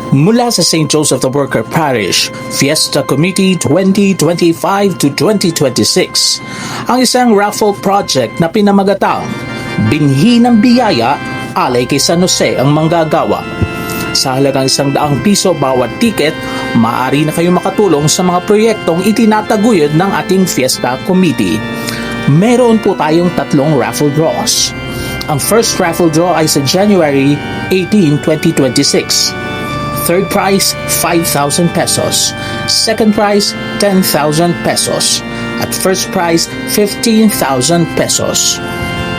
Mula sa St. Joseph the Worker Parish, Fiesta Committee 2025 to 2026, ang isang raffle project na pinamagatang Binhi ng Biyaya, alay kay San Jose ang manggagawa. Sa halagang ₱100 bawat tiket, maaari na kayong makatulong sa mga proyektong itinataguyod ng ating Fiesta Committee. Meron po tayong 3 raffle draws. Ang first raffle draw ay sa January 18, 2026. Third prize, ₱5,000. Second prize, ₱10,000. At first prize, ₱15,000.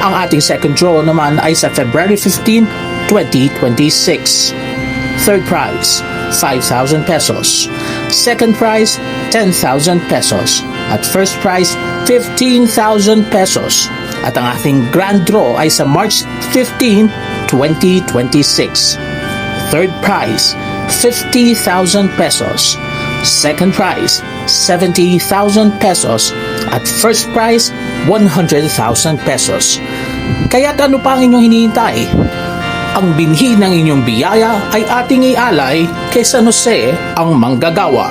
Ang ating second draw naman ay sa February 15, 2026. Third prize, ₱5,000. Second prize, ₱10,000. At first prize, ₱15,000. At ang ating grand draw ay sa March 15, 2026. Third prize, ₱50,000. Second prize, ₱70,000. At first prize, ₱100,000. Kaya't ano pa ang inyong hinihintay? Ang binhi ng inyong biyaya ay ating ialay kay San Jose ang manggagawa.